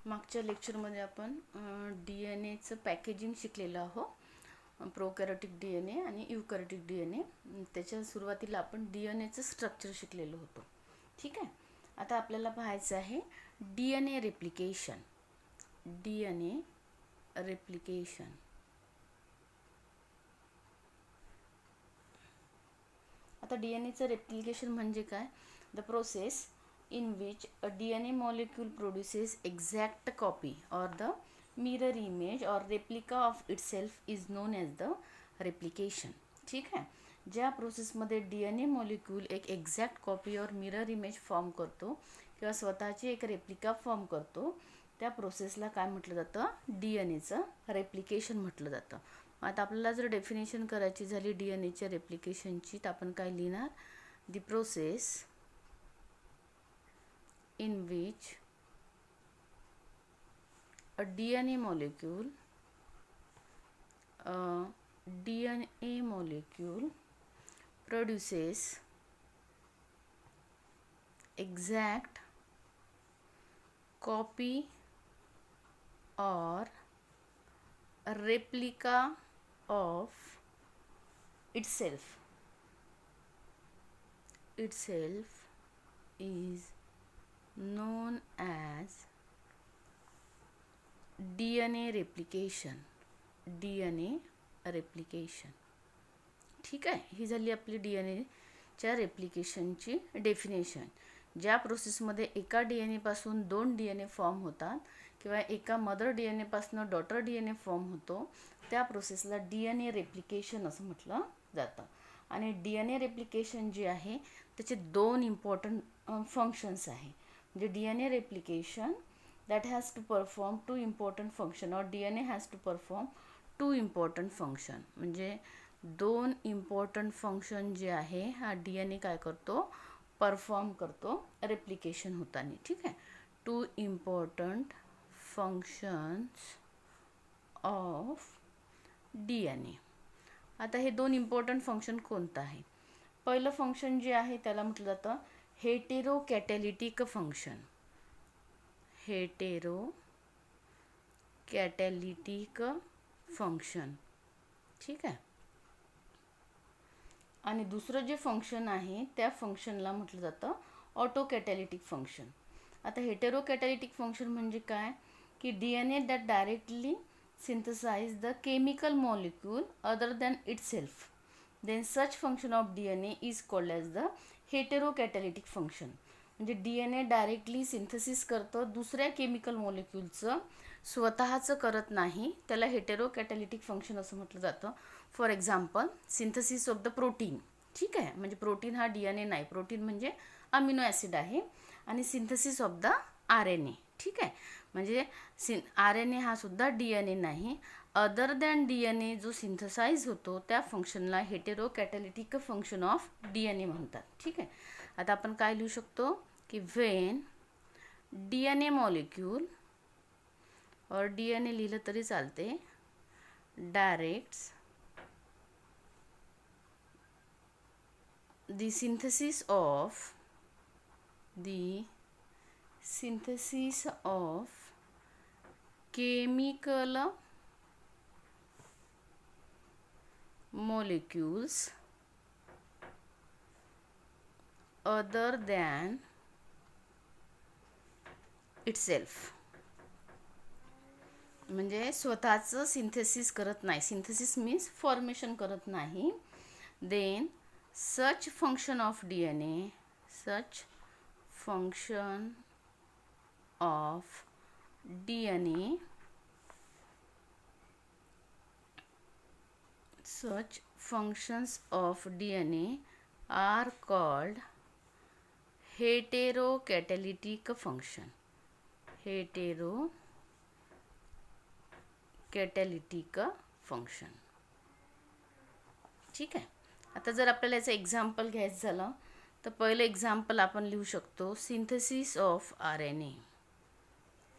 मागच्या लेक्चरमध्ये आपण DNA चं पॅकेजिंग शिकलेलं आहोत. प्रोकॅरियोटिक DNA आणि यूकॅरियोटिक DNA. त्याच्या सुरुवातीला आपण DNA चं स्ट्रक्चर शिकलेलो होतो. ठीक आहे. आता आपल्याला पाहायचं आहे DNA रेप्लिकेशन. DNA replication. आता DNAचं रेप्लिकेशन म्हणजे काय? The process in which a DNA molecule produces exact copy or the mirror image or replica of itself is known as the replication. ठीक है. ज्या प्रोसेसमध्ये DNA मॉलिक्यूल एक एक्झॅक्ट कॉपी और mirror image form करतो किंवा स्वतःची एक रेप्लिका फॉर्म करतो, त्या प्रोसेसला काय म्हटलं जातं? DNAचं रेप्लिकेशन म्हटलं जातं. आता आपल्याला जर डेफिनेशन करायची झाली DNAच्या रेप्लिकेशनची तर आपण काय लिहिणार? The process in which a DNA molecule produces exact copy or a replica of itself is known as DNA replication. DNA replication. ठीक आहे. ही झाली आपली DNAच्या रेप्लिकेशनची डेफिनेशन. ज्या प्रोसेसमध्ये एका DNA पासून 2 DNA फॉर्म होतात किंवा एका मदर DNA पासून डॉटर DNA फॉर्म होतो, त्या प्रोसेसला DNA रेप्लिकेशन असं म्हटलं जातं. आणि DNA रेप्लिकेशन जे आहे त्याचे 2 इम्पॉर्टंट फंक्शन्स आहे. म्हणजे DNA replication that has to perform 2 important function or DNA has to perform 2 important function. म्हणजे 2 इम्पॉर्टंट फंक्शन जे आहे हा DNA काय करतो? परफॉर्म करतो रेप्लिकेशन होताना. ठीक आहे. 2 इम्पॉर्टंट फंक्शन्स ऑफ DNA. आता हे 2 इम्पॉर्टंट फंक्शन कोणतं आहे? पहिलं फंक्शन जे आहे त्याला म्हटलं जातं हेटेरोकॅटॅलिटिक फंक्शन. हेटेरोकॅटॅलिटिक फंक्शन. ठीक आहे. आणि दुसरं जे फंक्शन आहे त्या फंक्शनला म्हटलं जातं ऑटोकॅटॅलिटिक फंक्शन. आता हेटेरोकॅटॅलिटिक फंक्शन म्हणजे काय? की DNA that directly synthesize the chemical molecule other than itself, then such function of DNA is called as the heterocatalytic function. म्हणजे DNA डायरेक्टली सिंथेसिस करतं दुसऱ्या केमिकल मॉलिक्यूलचं, स्वतःचं करत नाही, त्याला हेटेरोकॅटॅलिटिक फंक्शन असं म्हटलं जातं. For example synthesis of the protein. ठीक आहे. म्हणजे प्रोटीन हा DNA नाही, प्रोटीन म्हणजे अमिनो ॲसिड आहे. आणि सिंथेसिस ऑफ द RNA. ठीक आहे. म्हणजे RNA हा सुद्धा DNA नाही, अदर दॅन DNA जो सिंथसाइज होतो त्या फंक्शनला हेटेरोकॅटॅलिटिक फंक्शन ऑफ DNA म्हणतात. ठीक आहे. आता आपण काय लिहू शकतो की व्हेन DNA मॉलिक्यूल और DNA लिहिलं तरी चालते, directs the synthesis of chemical molecules other than itself. म्हणजे स्वतःचं सिंथेसिस करत नाही. सिंथेसिस मीन्स फॉर्मेशन करत नाही. Then such function of DNA, such function of DNA, such functions of DNA are called heterocatalytic function. heterocatalytic function. ठीक आहे. आता जर आपल्याला याचं एक्झाम्पल घ्यायचं झालं तर पहिलं एक्झाम्पल आपण लिहू शकतो synthesis of RNA.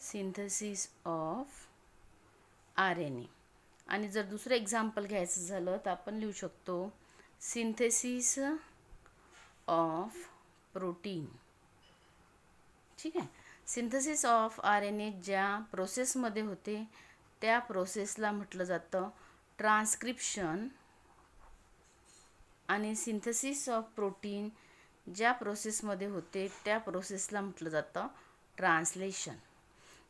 Synthesis of RNA. आणि जर दुसरं एक्झाम्पल घ्यायचं झालं तर आपण लिहू शकतो सिंथेसिस ऑफ प्रोटीन. ठीक आहे. सिंथेसिस ऑफ RNA ज्या प्रोसेसमध्ये होते त्या प्रोसेसला म्हटलं जातं ट्रान्स्क्रिप्शन, आणि सिंथेसिस ऑफ प्रोटीन ज्या प्रोसेसमध्ये होते त्या प्रोसेसला म्हटलं जातं translation.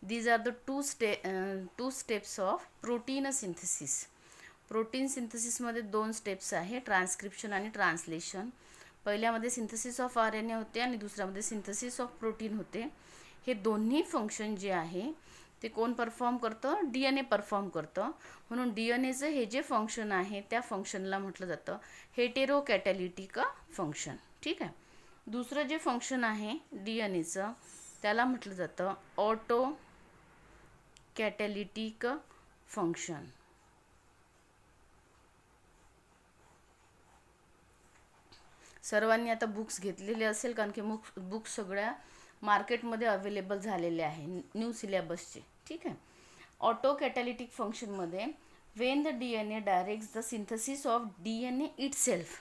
These are the two steps of protein synthesis. Protein सिंथेसिसमध्ये 2 स्टेप्स आहे, ट्रान्स्क्रिप्शन आणि ट्रान्सलेशन. पहिल्यामध्ये सिंथेसिस ऑफ RNA होते आणि दुसऱ्यामध्ये सिंथेसिस ऑफ प्रोटीन होते. हे दोन्ही फंक्शन जे आहे ते कोण परफॉर्म करतं? DNA परफॉर्म करतं. म्हणून DNAचं हे जे फंक्शन आहे त्या फंक्शनला म्हटलं जातं हेटेरोकॅटॅलिटिक फंक्शन. ठीक आहे. दुसरं जे फंक्शन आहे DNAचं त्याला म्हटलं जातं ऑटो कॅटॅलिटिक फंक्शन. सर्वांनी आता बुक्स घेतलेले असेल, कारण की बुक्स सगळ्या मार्केटमध्ये अवेलेबल झालेले आहे न्यू सिलेबसचे. ठीक आहे. ऑटो कॅटॅलिटिक फंक्शनमध्ये when the DNA directs the synthesis of DNA itself,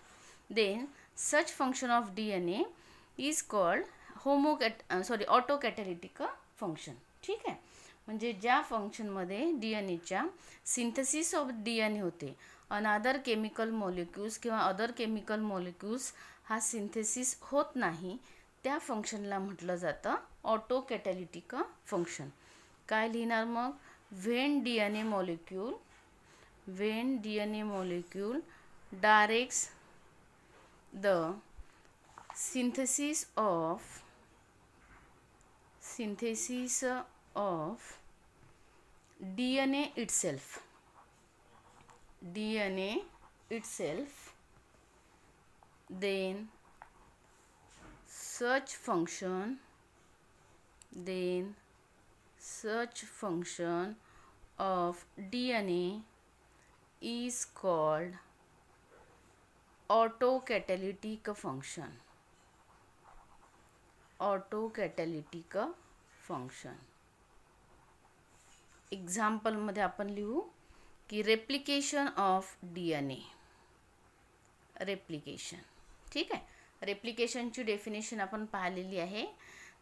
then such function of DNA is called autocatalytic function. ठीक आहे. म्हणजे ज्या फंक्शनमध्ये DNAच्या सिंथेसिस ऑफ DNA होते, अदर केमिकल मॉलिक्युल्स किंवा अदर केमिकल मॉलिक्युल्स हा सिंथेसिस होत नाही, त्या फंक्शनला म्हटलं जातं ऑटोकॅटॅलिटिक फंक्शन. काय लिहिणार मग? when DNA molecule directs the synthesis of DNA itself, then such function of DNA is called autocatalytic function. Autocatalytic function. एक्झाम्पलमध्ये आपण लिहू की रेप्लिकेशन ऑफ DNA. रेप्लिकेशन. ठीक आहे. रेप्लिकेशनची डेफिनेशन आपण पाहिलेली आहे.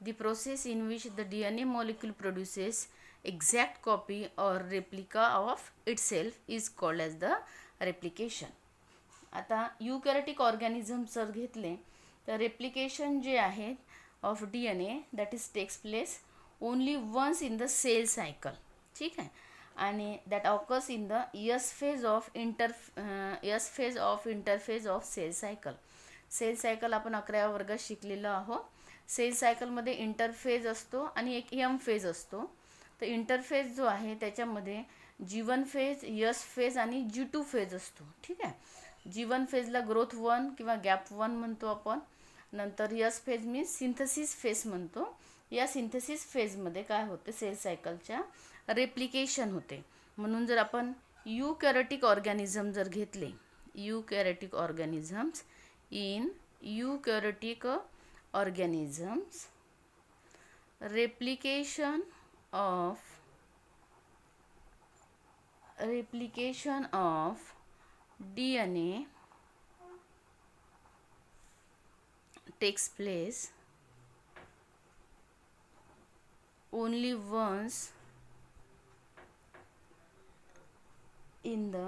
The process in which the DNA molecule produces exact copy or replica of itself is called as the replication. आता यूकॅरियोटिक ऑर्गॅनिझम्स जर घेतले तर रेप्लिकेशन जे आहे of DNA that is takes place only once in the cell cycle. ठीक आहे. आणि that occurs in the S phase of interphase of cell cycle. Cell cycle आपण 11व्या वर्गात शिकलेलो आहोत. सेल सायकलमध्ये इंटरफेज असतो आणि एक M फेज असतो. तर इंटरफेज जो आहे त्याच्यामध्ये G1 फेज, S फेज आणि G2 फेज असतो. ठीक आहे. G1 फेजला ग्रोथ 1 किंवा गॅप 1 म्हणतो आपण. नंतर S phase means synthesis phase म्हणतो. या सिंथेसिस फेजमध्ये काय होते? सेल सायकलच्या रेप्लिकेशन होते. म्हणून जर आपण यूकॅरियोटिक ऑर्गॅनिझम जर घेतले, eukaryotic organisms, in eukaryotic organisms replication of DNA takes place only once in the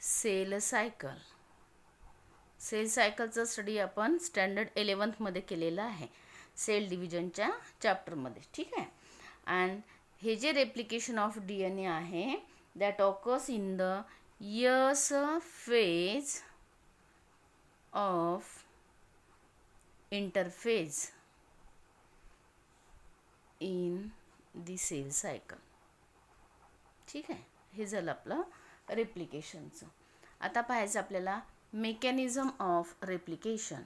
cell cycle. Cell सायकलचा स्टडी आपण स्टँडर्ड 11th मध्ये केलेला आहे, सेल डिव्हिजनच्या चॅप्टरमध्ये. ठीक आहे. अँड हे जे रेप्लिकेशन ऑफ DNA आहे that occurs in the S phase of interphase in the cell cycle. ठीक आहे. हे झालं आपलं रेप्लिकेशनचं. आता पाहायचं आपल्याला मेकॅनिझम ऑफ रेप्लिकेशन.